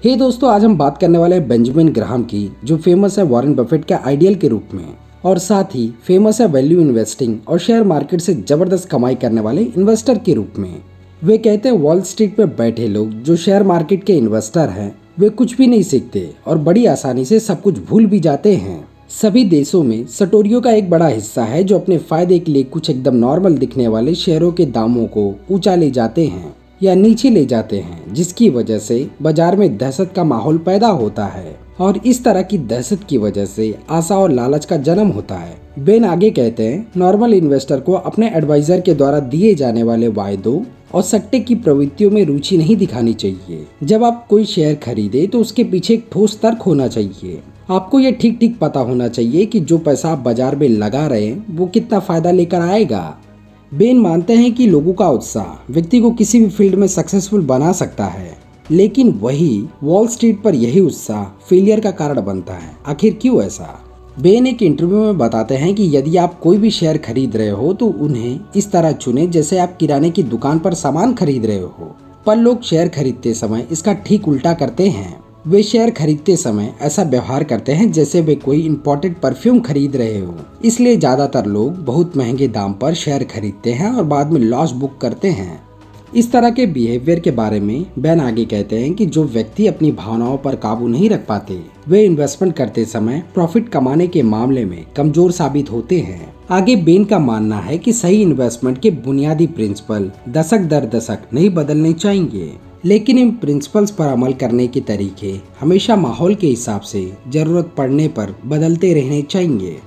हे दोस्तों, आज हम बात करने वाले हैं बेंजामिन ग्राहम की, जो फेमस है वॉरेन बफेट के आइडियल के रूप में और साथ ही फेमस है वैल्यू इन्वेस्टिंग और शेयर मार्केट से जबरदस्त कमाई करने वाले इन्वेस्टर के रूप में। वे कहते हैं वॉल स्ट्रीट पे बैठे लोग जो शेयर मार्केट के इन्वेस्टर हैं, वे कुछ भी नहीं सीखते और बड़ी आसानी से सब कुछ भूल भी जाते हैं। सभी देशों में सटोरियों का एक बड़ा हिस्सा है जो अपने फायदे के लिए कुछ एकदम नॉर्मल दिखने वाले शेयरों के दामों को ऊंचा ले जाते हैं या नीचे ले जाते हैं, जिसकी वजह से बाजार में दहशत का माहौल पैदा होता है और इस तरह की दहशत की वजह से आशा और लालच का जन्म होता है। बेन आगे कहते हैं, नॉर्मल इन्वेस्टर को अपने एडवाइजर के द्वारा दिए जाने वाले वायदों और सट्टे की प्रवृत्तियों में रुचि नहीं दिखानी चाहिए। जब आप कोई शेयर खरीदे तो उसके पीछे एक ठोस तर्क होना चाहिए। आपको ये ठीक ठीक पता होना चाहिए कि जो पैसा आप बाजार में लगा रहे हैं वो कितना फायदा लेकर आएगा। बेन मानते हैं कि लोगों का उत्साह व्यक्ति को किसी भी फील्ड में सक्सेसफुल बना सकता है, लेकिन वही वॉल स्ट्रीट पर यही उत्साह फेलियर का कारण बनता है। आखिर क्यों ऐसा? बेन एक इंटरव्यू में बताते हैं कि यदि आप कोई भी शेयर खरीद रहे हो तो उन्हें इस तरह चुने जैसे आप किराने की दुकान पर सामान खरीद रहे हो। पर लोग शेयर खरीदते समय इसका ठीक उल्टा करते हैं। वे शेयर खरीदते समय ऐसा व्यवहार करते हैं जैसे वे कोई इम्पोर्टेड परफ्यूम खरीद रहे हो। इसलिए ज्यादातर लोग बहुत महंगे दाम पर शेयर खरीदते हैं और बाद में लॉस बुक करते हैं। इस तरह के बिहेवियर के बारे में बेन आगे कहते हैं कि जो व्यक्ति अपनी भावनाओं पर काबू नहीं रख पाते, वे इन्वेस्टमेंट करते समय प्रॉफिट कमाने के मामले में कमजोर साबित होते हैं। आगे बेन का मानना है कि सही इन्वेस्टमेंट के बुनियादी प्रिंसिपल दशक दर दशक नहीं बदलने चाहिए, लेकिन इन प्रिंसिपल्स पर अमल करने के तरीके हमेशा माहौल के हिसाब से जरूरत पड़ने पर बदलते रहने चाहिए।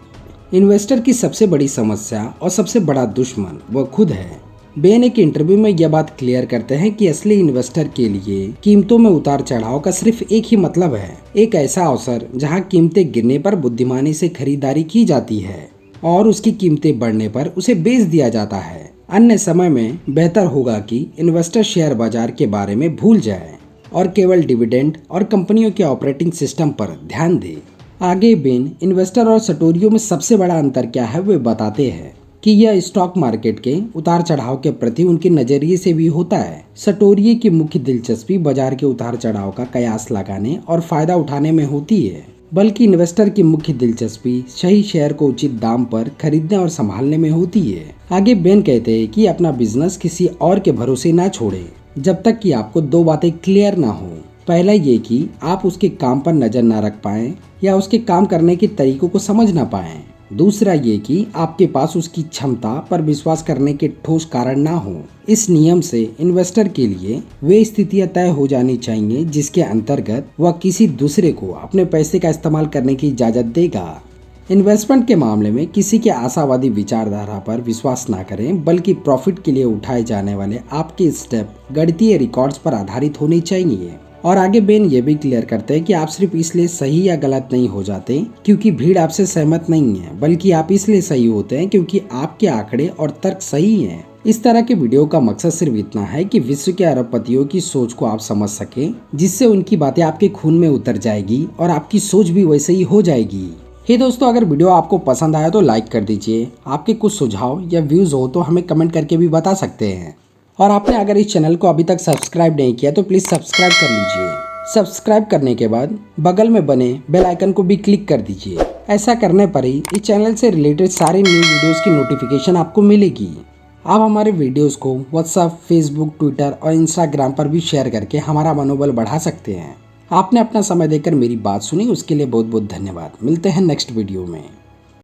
इन्वेस्टर की सबसे बड़ी समस्या और सबसे बड़ा दुश्मन वह खुद है। बेन एक इंटरव्यू में यह बात क्लियर करते हैं कि असली इन्वेस्टर के लिए कीमतों में उतार चढ़ाव का सिर्फ एक ही मतलब है, एक ऐसा अवसर जहां कीमतें गिरने पर बुद्धिमानी से खरीदारी की जाती है और उसकी कीमतें बढ़ने पर उसे बेच दिया जाता है। अन्य समय में बेहतर होगा कि इन्वेस्टर शेयर बाजार के बारे में भूल जाए और केवल डिविडेंड और कंपनियों के ऑपरेटिंग सिस्टम पर ध्यान दे। आगे बेन इन्वेस्टर और सटोरियों में सबसे बड़ा अंतर क्या है वे बताते हैं कि यह स्टॉक मार्केट के उतार चढ़ाव के प्रति उनके नजरिए से भी होता है। सटोरिये की मुख्य दिलचस्पी बाजार के उतार चढ़ाव का कयास लगाने और फायदा उठाने में होती है, बल्कि इन्वेस्टर की मुख्य दिलचस्पी सही शेयर को उचित दाम पर खरीदने और संभालने में होती है। आगे बेन कहते हैं कि अपना बिजनेस किसी और के भरोसे ना छोड़े जब तक कि आपको दो बातें क्लियर ना हो। पहला ये कि आप उसके काम पर नजर ना रख पाएं या उसके काम करने के तरीकों को समझ ना पाएं। दूसरा ये कि आपके पास उसकी क्षमता पर विश्वास करने के ठोस कारण ना हो। इस नियम से इन्वेस्टर के लिए वे स्थितियां तय हो जानी चाहिए जिसके अंतर्गत वह किसी दूसरे को अपने पैसे का इस्तेमाल करने की इजाजत देगा। इन्वेस्टमेंट के मामले में किसी के आशावादी विचारधारा पर विश्वास ना करें, बल्कि प्रॉफिट के लिए उठाए जाने वाले आपके स्टेप गणितीय रिकॉर्ड्स पर आधारित होने चाहिए। और आगे बेन ये भी क्लियर करते हैं कि आप सिर्फ इसलिए सही या गलत नहीं हो जाते क्योंकि भीड़ आपसे सहमत नहीं है, बल्कि आप इसलिए सही होते हैं क्योंकि आपके आंकड़े और तर्क सही हैं। इस तरह के वीडियो का मकसद सिर्फ इतना है कि विश्व के अरबपतियों की सोच को आप समझ सकें, जिससे उनकी बातें आपके खून में उतर जाएगी और आपकी सोच भी वैसे ही हो जाएगी। हे दोस्तों, अगर वीडियो आपको पसंद आया तो लाइक कर दीजिए। आपके कुछ सुझाव या व्यूज हो तो हमें कमेंट करके भी बता सकते हैं। और आपने अगर इस चैनल को अभी तक सब्सक्राइब नहीं किया तो प्लीज़ सब्सक्राइब कर लीजिए। सब्सक्राइब करने के बाद बगल में बने बेल आइकन को भी क्लिक कर दीजिए। ऐसा करने पर ही इस चैनल से रिलेटेड सारे न्यू वीडियोस की नोटिफिकेशन आपको मिलेगी। आप हमारे वीडियोस को व्हाट्सएप, फेसबुक, ट्विटर और इंस्टाग्राम पर भी शेयर करके हमारा मनोबल बढ़ा सकते हैं। आपने अपना समय देकर मेरी बात सुनी, उसके लिए बहुत बहुत धन्यवाद। मिलते हैं नेक्स्ट वीडियो में।